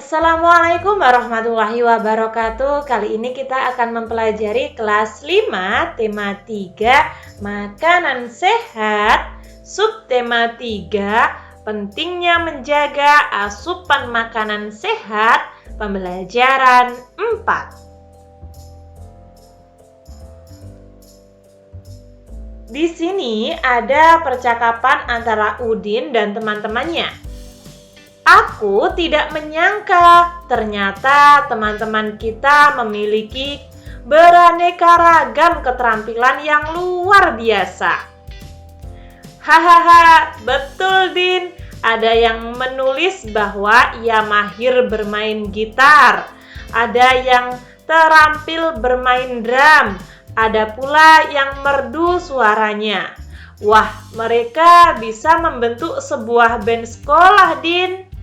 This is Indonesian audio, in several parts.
Assalamualaikum warahmatullahi wabarakatuh. Kali ini kita akan mempelajari kelas 5 tema 3 makanan sehat, subtema 3 pentingnya menjaga asupan makanan sehat, pembelajaran 4. Di sini ada percakapan antara Udin dan teman-temannya. Aku tidak menyangka ternyata teman-teman kita memiliki beraneka ragam keterampilan yang luar biasa. Hahaha, betul Din. Ada yang menulis bahwa ia mahir bermain gitar. Ada yang terampil bermain drum. Ada pula yang merdu suaranya. Wah, mereka bisa membentuk sebuah band sekolah, Din.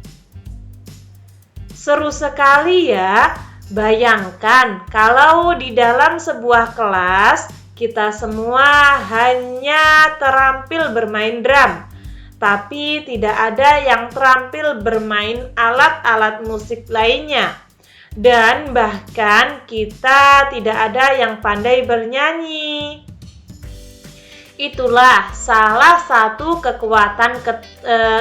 Seru sekali ya. Bayangkan kalau di dalam sebuah kelas kita semua hanya terampil bermain drum, tapi tidak ada yang terampil bermain alat-alat musik lainnya. Dan bahkan kita tidak ada yang pandai bernyanyi. Itulah salah satu kekuatan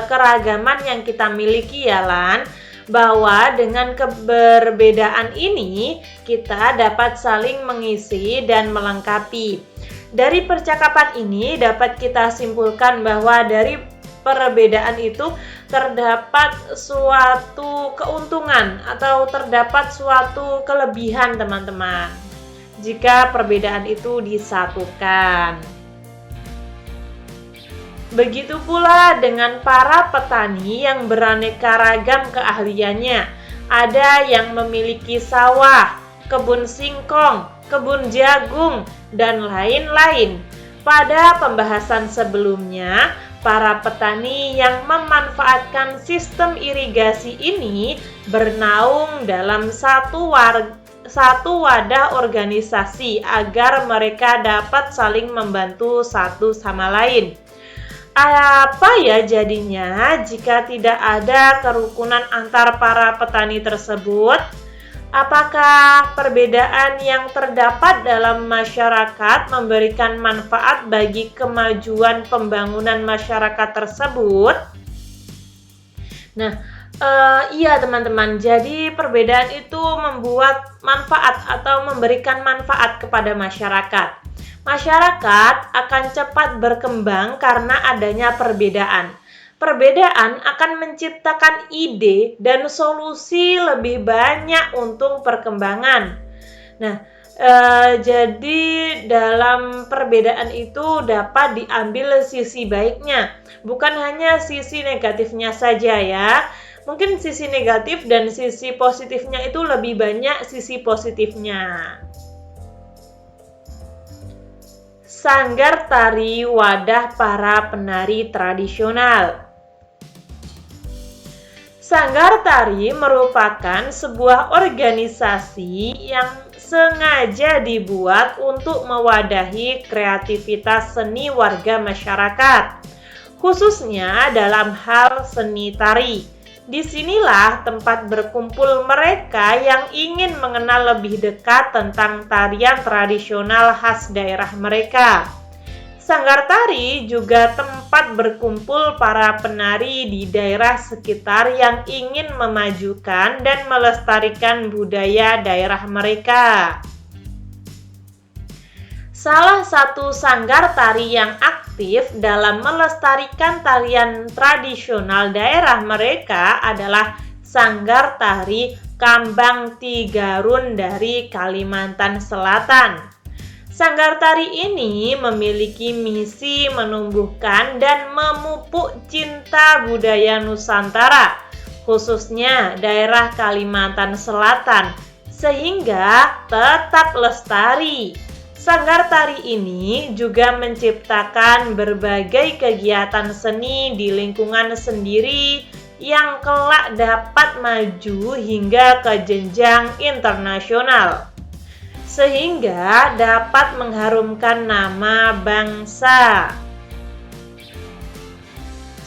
keragaman yang kita miliki ya Lan, bahwa dengan keberbedaan ini kita dapat saling mengisi dan melengkapi. Dari percakapan ini dapat kita simpulkan bahwa dari perbedaan itu terdapat suatu keuntungan atau terdapat suatu kelebihan teman-teman jika perbedaan itu disatukan. Begitu pula dengan para petani yang beraneka ragam keahliannya. Ada yang memiliki sawah, kebun singkong, kebun jagung, dan lain-lain. Pada pembahasan sebelumnya, para petani yang memanfaatkan sistem irigasi ini bernaung dalam satu wadah organisasi agar mereka dapat saling membantu satu sama lain. Apa ya jadinya jika tidak ada kerukunan antar para petani tersebut? Apakah perbedaan yang terdapat dalam masyarakat memberikan manfaat bagi kemajuan pembangunan masyarakat tersebut? Iya teman-teman, jadi perbedaan itu membuat manfaat atau memberikan manfaat kepada masyarakat. Masyarakat akan cepat berkembang karena adanya perbedaan. Perbedaan akan menciptakan ide dan solusi lebih banyak untuk perkembangan. Jadi dalam perbedaan itu dapat diambil sisi baiknya, bukan hanya sisi negatifnya saja ya. Mungkin sisi negatif dan sisi positifnya itu lebih banyak sisi positifnya. Sanggar tari wadah para penari tradisional. Sanggar tari merupakan sebuah organisasi yang sengaja dibuat untuk mewadahi kreativitas seni warga masyarakat, khususnya dalam hal seni tari. Disinilah tempat berkumpul mereka yang ingin mengenal lebih dekat tentang tarian tradisional khas daerah mereka. Sanggar tari juga tempat berkumpul para penari di daerah sekitar yang ingin memajukan dan melestarikan budaya daerah mereka. Salah satu sanggar tari yang aktif dalam melestarikan tarian tradisional daerah mereka adalah Sanggar Tari Kambang Tigarun dari Kalimantan Selatan. Sanggar tari ini memiliki misi menumbuhkan dan memupuk cinta budaya Nusantara, khususnya daerah Kalimantan Selatan, sehingga tetap lestari. Sanggar tari ini juga menciptakan berbagai kegiatan seni di lingkungan sendiri yang kelak dapat maju hingga ke jenjang internasional, sehingga dapat mengharumkan nama bangsa.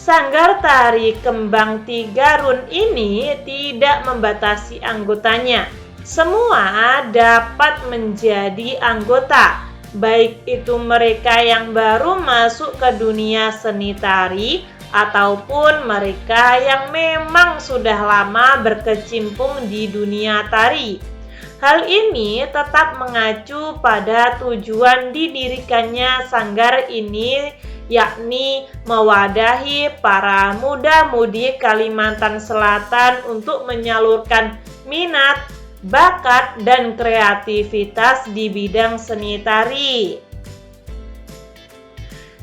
Sanggar Tari Kembang Tiga-Run ini tidak membatasi anggotanya. Semua dapat menjadi anggota, baik itu mereka yang baru masuk ke dunia seni tari ataupun mereka yang memang sudah lama berkecimpung di dunia tari. Hal ini tetap mengacu pada tujuan didirikannya sanggar ini, yakni mewadahi para muda-mudi Kalimantan Selatan untuk menyalurkan minat, bakat, dan kreativitas di bidang seni tari.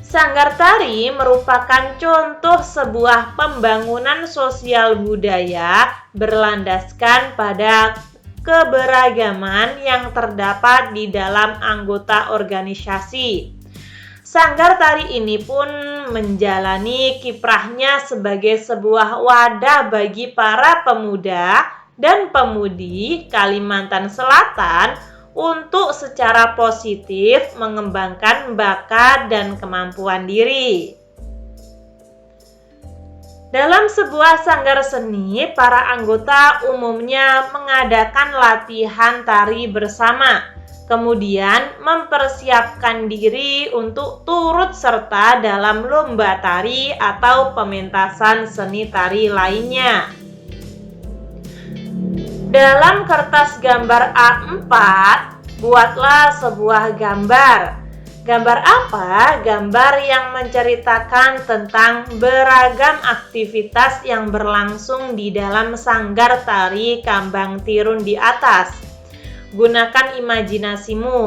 Sanggar tari merupakan contoh sebuah pembangunan sosial budaya berlandaskan pada keberagaman yang terdapat di dalam anggota organisasi. Sanggar tari ini pun menjalani kiprahnya sebagai sebuah wadah bagi para pemuda dan pemudi Kalimantan Selatan untuk secara positif mengembangkan bakat dan kemampuan diri. Dalam sebuah sanggar seni, para anggota umumnya mengadakan latihan tari bersama, kemudian mempersiapkan diri untuk turut serta dalam lomba tari atau pementasan seni tari lainnya. Dalam kertas gambar A4, buatlah sebuah gambar. Gambar apa? Gambar yang menceritakan tentang beragam aktivitas yang berlangsung di dalam sanggar tari Kambang Tirun di atas. Gunakan imajinasimu.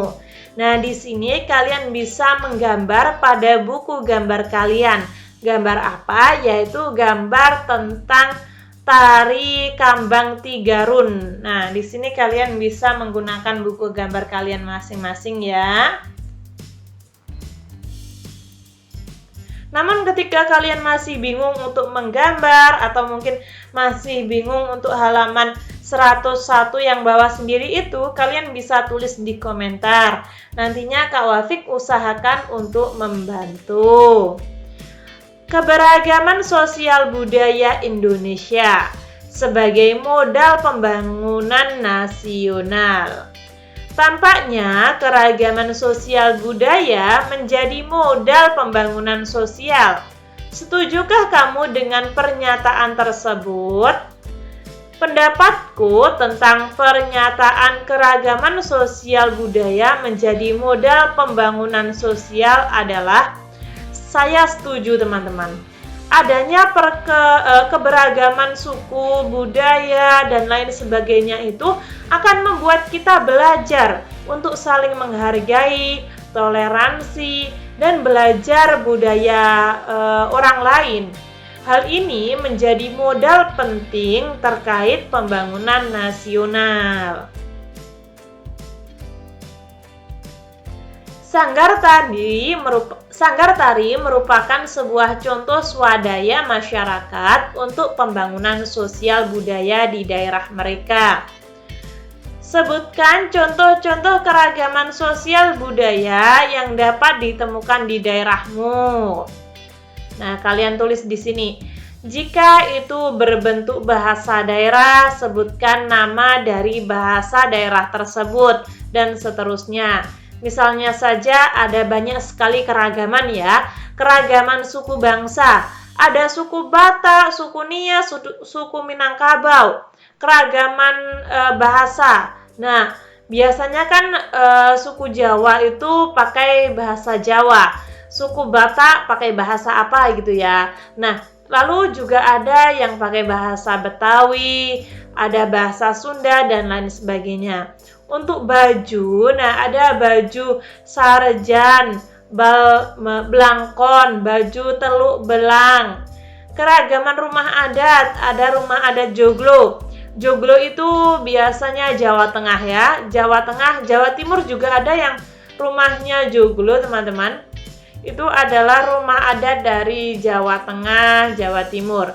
Nah, di sini kalian bisa menggambar pada buku gambar kalian. Gambar apa? Yaitu gambar tentang tari Kambang Tiga-Run. Nah, di sini kalian bisa menggunakan buku gambar kalian masing-masing ya. Namun ketika kalian masih bingung untuk menggambar atau mungkin masih bingung untuk halaman 101 yang bawah sendiri itu, kalian bisa tulis di komentar. Nantinya Kak Wafik usahakan untuk membantu. Keberagaman sosial budaya Indonesia sebagai modal pembangunan nasional. Tampaknya keragaman sosial budaya menjadi modal pembangunan sosial. Setujukah kamu dengan pernyataan tersebut? Pendapatku tentang pernyataan keragaman sosial budaya menjadi modal pembangunan sosial adalah saya setuju teman-teman. Adanya keberagaman suku, budaya, dan lain sebagainya itu akan membuat kita belajar untuk saling menghargai, toleransi, dan belajar budaya orang lain. Hal ini menjadi modal penting terkait pembangunan nasional. Sanggar tari merupakan sebuah contoh swadaya masyarakat untuk pembangunan sosial budaya di daerah mereka. Sebutkan contoh-contoh keragaman sosial budaya yang dapat ditemukan di daerahmu. Nah, kalian tulis di sini. Jika itu berbentuk bahasa daerah, sebutkan nama dari bahasa daerah tersebut dan seterusnya. Misalnya saja ada banyak sekali keragaman ya, keragaman suku bangsa. Ada suku Batak, suku Nia, suku Minangkabau, keragaman bahasa. Nah, biasanya kan suku Jawa itu pakai bahasa Jawa, suku Batak pakai bahasa apa gitu ya. Nah, lalu juga ada yang pakai bahasa Betawi, ada bahasa Sunda, dan lain sebagainya. Untuk baju, nah ada baju sarjan, belangkon, baju teluk belang. Keragaman rumah adat, ada rumah adat joglo. Joglo itu biasanya Jawa Tengah ya. Jawa Tengah, Jawa Timur juga ada yang rumahnya joglo teman-teman. Itu adalah rumah adat dari Jawa Tengah, Jawa Timur.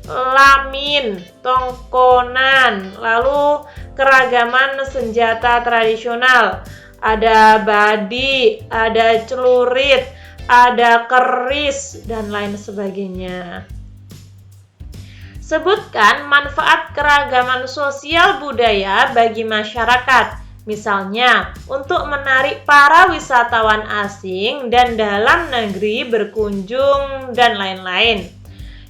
Lamin, tongkonan, lalu keragaman senjata tradisional. Ada badi, ada celurit, ada keris, dan lain sebagainya. Sebutkan manfaat keragaman sosial budaya bagi masyarakat. Misalnya, untuk menarik para wisatawan asing dan dalam negeri berkunjung dan lain-lain.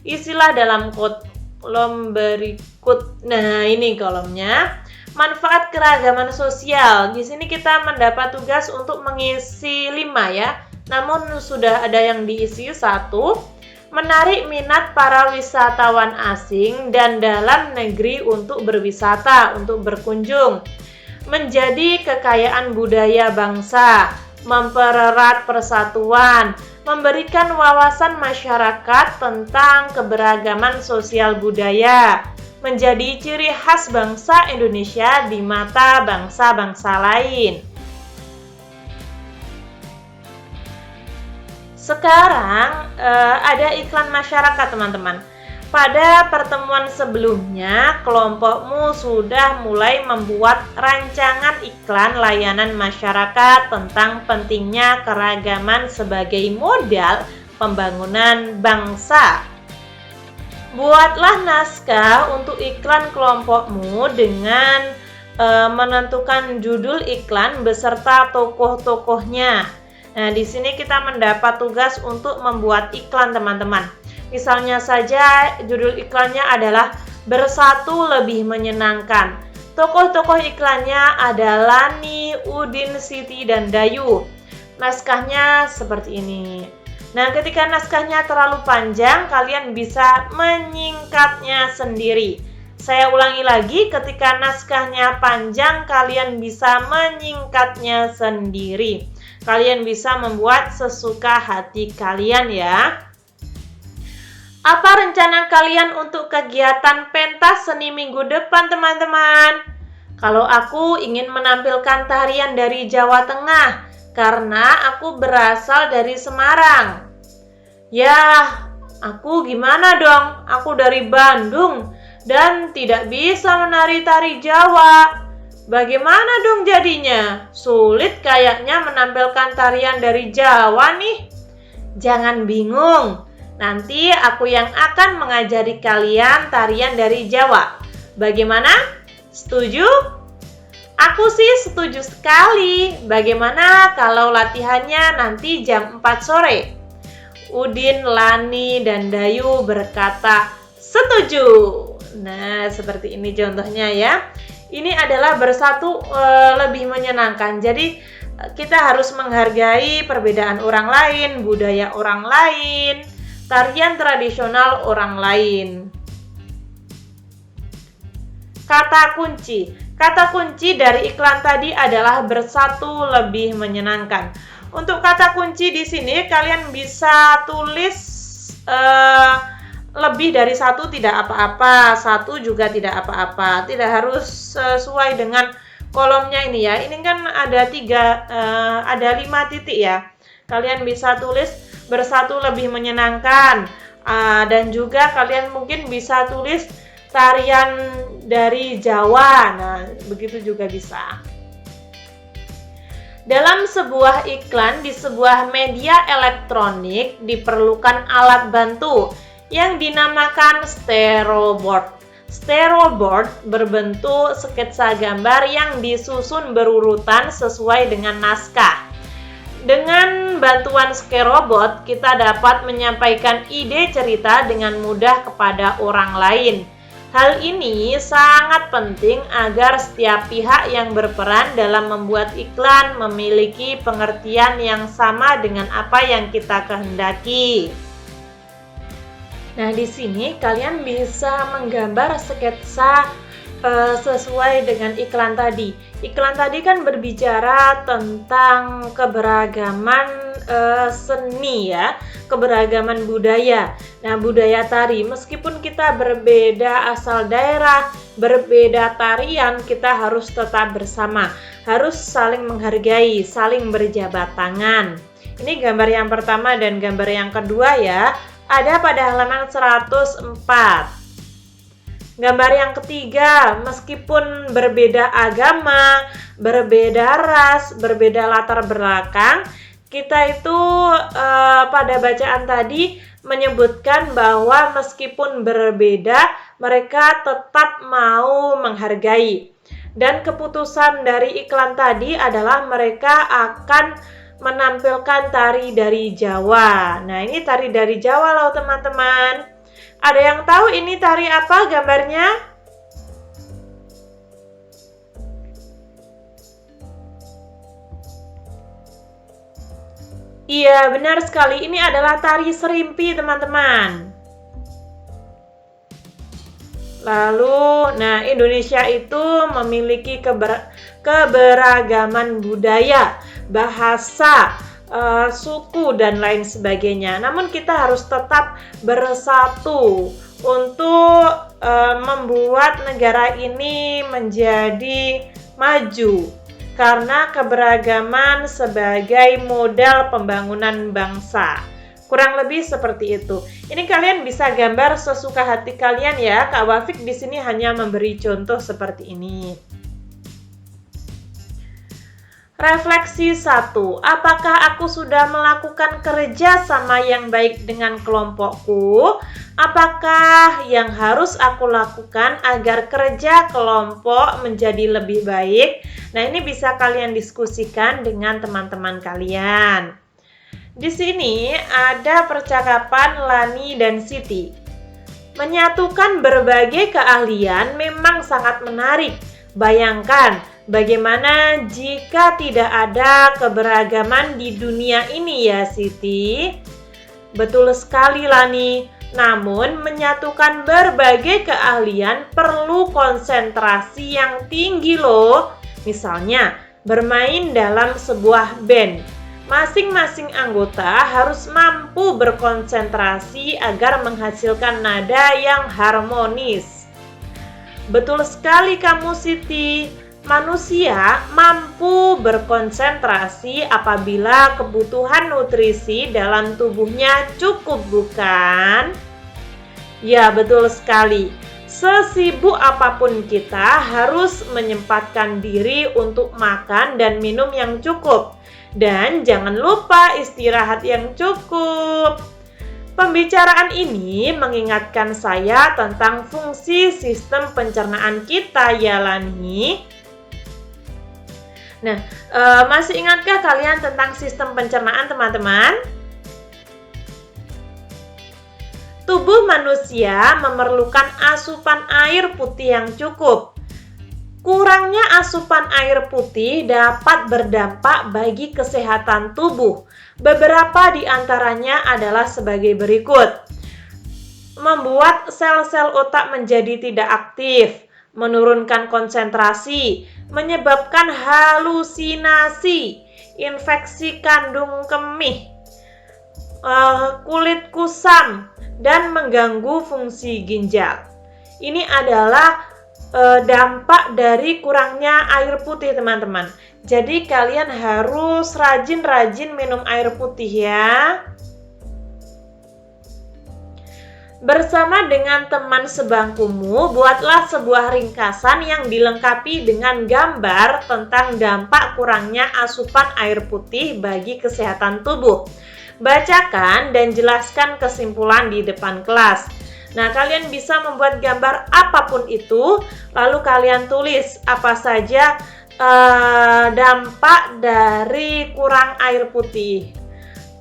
Isilah dalam kolom berikut. Nah, ini kolomnya. Manfaat keragaman sosial. Di sini kita mendapat tugas untuk mengisi 5 ya. Namun sudah ada yang diisi 1. Menarik minat para wisatawan asing dan dalam negeri untuk berwisata, untuk berkunjung. Menjadi kekayaan budaya bangsa, mempererat persatuan, memberikan wawasan masyarakat tentang keberagaman sosial budaya, menjadi ciri khas bangsa Indonesia di mata bangsa-bangsa lain. Sekarang ada iklan masyarakat, teman-teman. Pada pertemuan sebelumnya, kelompokmu sudah mulai membuat rancangan iklan layanan masyarakat tentang pentingnya keragaman sebagai modal pembangunan bangsa. Buatlah naskah untuk iklan kelompokmu dengan menentukan judul iklan beserta tokoh-tokohnya. Nah, di sini kita mendapat tugas untuk membuat iklan, teman-teman. Misalnya saja judul iklannya adalah Bersatu Lebih Menyenangkan. Tokoh-tokoh iklannya adalah Lani, Udin, Siti, dan Dayu. Naskahnya seperti ini. Nah, ketika naskahnya terlalu panjang, kalian bisa menyingkatnya sendiri. Saya ulangi lagi, ketika naskahnya panjang, kalian bisa menyingkatnya sendiri. Kalian bisa membuat sesuka hati kalian ya. Apa rencana kalian untuk kegiatan pentas seni minggu depan, teman-teman? Kalau aku ingin menampilkan tarian dari Jawa Tengah, karena aku berasal dari Semarang. Yah, aku gimana dong? Aku dari Bandung dan tidak bisa menari tari Jawa. Bagaimana dong jadinya? Sulit kayaknya menampilkan tarian dari Jawa nih. Jangan bingung, nanti aku yang akan mengajari kalian tarian dari Jawa. Bagaimana? Setuju? Aku sih setuju sekali. Bagaimana kalau latihannya nanti jam 4 sore? Udin, Lani, dan Dayu berkata setuju. Nah, seperti ini contohnya ya. Ini adalah bersatu lebih menyenangkan. Jadi kita harus menghargai perbedaan orang lain, budaya orang lain, tarian tradisional orang lain. Kata kunci. Kata kunci dari iklan tadi adalah bersatu lebih menyenangkan. Untuk kata kunci di sini kalian bisa tulis lebih dari 1 tidak apa-apa, 1 juga tidak apa-apa. Tidak harus sesuai dengan kolomnya ini ya. Ini kan ada 5 titik ya. Kalian bisa tulis bersatu lebih menyenangkan. Dan juga kalian mungkin bisa tulis tarian dari Jawa. Nah, begitu juga bisa. Dalam sebuah iklan di sebuah media elektronik diperlukan alat bantu yang dinamakan stereoboard. Stereoboard berbentuk sketsa gambar yang disusun berurutan sesuai dengan naskah. Dengan bantuan stereoboard, kita dapat menyampaikan ide cerita dengan mudah kepada orang lain. Hal ini sangat penting agar setiap pihak yang berperan dalam membuat iklan memiliki pengertian yang sama dengan apa yang kita kehendaki. Nah, di sini kalian bisa menggambar sketsa sesuai dengan iklan tadi. Iklan tadi kan berbicara tentang keberagaman seni ya, keberagaman budaya. Nah, budaya tari, meskipun kita berbeda asal daerah, berbeda tarian, kita harus tetap bersama, harus saling menghargai, saling berjabat tangan. Ini gambar yang pertama dan gambar yang kedua ya, ada pada halaman 104. Gambar yang ketiga, meskipun berbeda agama, berbeda ras, berbeda latar belakang, kita itu pada bacaan tadi menyebutkan bahwa meskipun berbeda, mereka tetap mau menghargai. Dan keputusan dari iklan tadi adalah mereka akan menampilkan tari dari Jawa. Nah, ini tari dari Jawa loh teman-teman. Ada yang tahu ini tari apa gambarnya? Iya, benar sekali. Ini adalah tari serimpi, teman-teman. Lalu, nah Indonesia itu memiliki keberagaman budaya, bahasa, suku, dan lain sebagainya. Namun kita harus tetap bersatu untuk membuat negara ini menjadi maju. Karena keberagaman sebagai modal pembangunan bangsa. Kurang lebih seperti itu. Ini kalian bisa gambar sesuka hati kalian ya. Kak Wafik di sini hanya memberi contoh seperti ini. Refleksi 1. Apakah aku sudah melakukan kerja sama yang baik dengan kelompokku? Apakah yang harus aku lakukan agar kerja kelompok menjadi lebih baik? Nah, ini bisa kalian diskusikan dengan teman-teman kalian. Di sini ada percakapan Lani dan Siti. Menyatukan berbagai keahlian memang sangat menarik. Bayangkan bagaimana jika tidak ada keberagaman di dunia ini ya Siti? Betul sekali Lani. Namun menyatukan berbagai keahlian perlu konsentrasi yang tinggi loh. Misalnya bermain dalam sebuah band. Masing-masing anggota harus mampu berkonsentrasi agar menghasilkan nada yang harmonis. Betul sekali kamu Siti. Manusia mampu berkonsentrasi apabila kebutuhan nutrisi dalam tubuhnya cukup, bukan? Ya, betul sekali. Sesibuk apapun kita harus menyempatkan diri untuk makan dan minum yang cukup. Dan jangan lupa istirahat yang cukup. Pembicaraan ini mengingatkan saya tentang fungsi sistem pencernaan kita ya Lani. Nah, masih ingatkah kalian tentang sistem pencernaan teman-teman? Tubuh manusia memerlukan asupan air putih yang cukup. Kurangnya asupan air putih dapat berdampak bagi kesehatan tubuh. Beberapa di antaranya adalah sebagai berikut. Membuat sel-sel otak menjadi tidak aktif, menurunkan konsentrasi, menyebabkan halusinasi, infeksi kandung kemih, kulit kusam, dan mengganggu fungsi ginjal. Ini adalah dampak dari kurangnya air putih teman-teman. Jadi kalian harus rajin-rajin minum air putih ya. Bersama dengan teman sebangkumu, buatlah sebuah ringkasan yang dilengkapi dengan gambar tentang dampak kurangnya asupan air putih bagi kesehatan tubuh. Bacakan dan jelaskan kesimpulan di depan kelas. Nah, kalian bisa membuat gambar apapun itu, lalu kalian tulis apa saja dampak dari kurang air putih.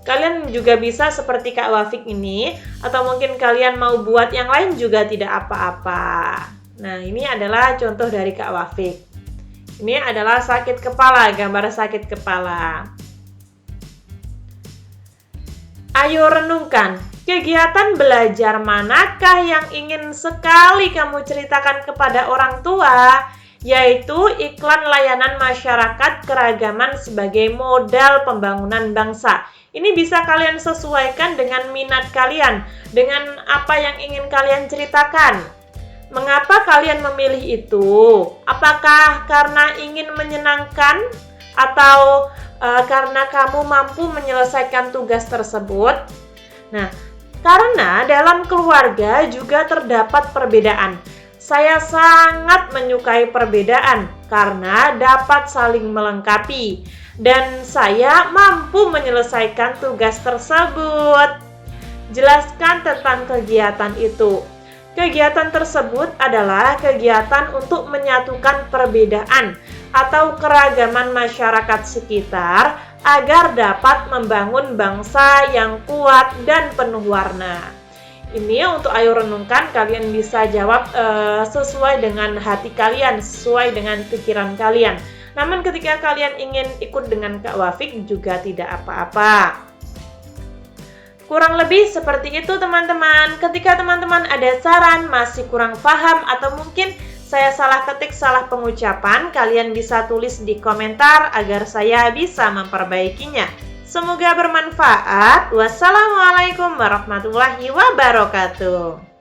Kalian juga bisa seperti Kak Wafik ini, atau mungkin kalian mau buat yang lain juga tidak apa-apa. Nah, ini adalah contoh dari Kak Wafik. Ini adalah sakit kepala, gambar sakit kepala. Ayo renungkan, kegiatan belajar manakah yang ingin sekali kamu ceritakan kepada orang tua? Yaitu iklan layanan masyarakat keragaman sebagai modal pembangunan bangsa. Ini bisa kalian sesuaikan dengan minat kalian, dengan apa yang ingin kalian ceritakan. Mengapa kalian memilih itu? Apakah karena ingin menyenangkan atau karena kamu mampu menyelesaikan tugas tersebut? Nah, karena dalam keluarga juga terdapat perbedaan. Saya sangat menyukai perbedaan karena dapat saling melengkapi dan saya mampu menyelesaikan tugas tersebut. Jelaskan tentang kegiatan itu. Kegiatan tersebut adalah kegiatan untuk menyatukan perbedaan atau keragaman masyarakat sekitar agar dapat membangun bangsa yang kuat dan penuh warna. Ini untuk ayo renungkan, kalian bisa jawab sesuai dengan hati kalian, sesuai dengan pikiran kalian. Namun ketika kalian ingin ikut dengan Kak Wafik juga tidak apa-apa. Kurang lebih seperti itu teman-teman. Ketika teman-teman ada saran, masih kurang paham atau mungkin saya salah ketik, salah pengucapan, kalian bisa tulis di komentar agar saya bisa memperbaikinya. Semoga bermanfaat. Wassalamualaikum warahmatullahi wabarakatuh.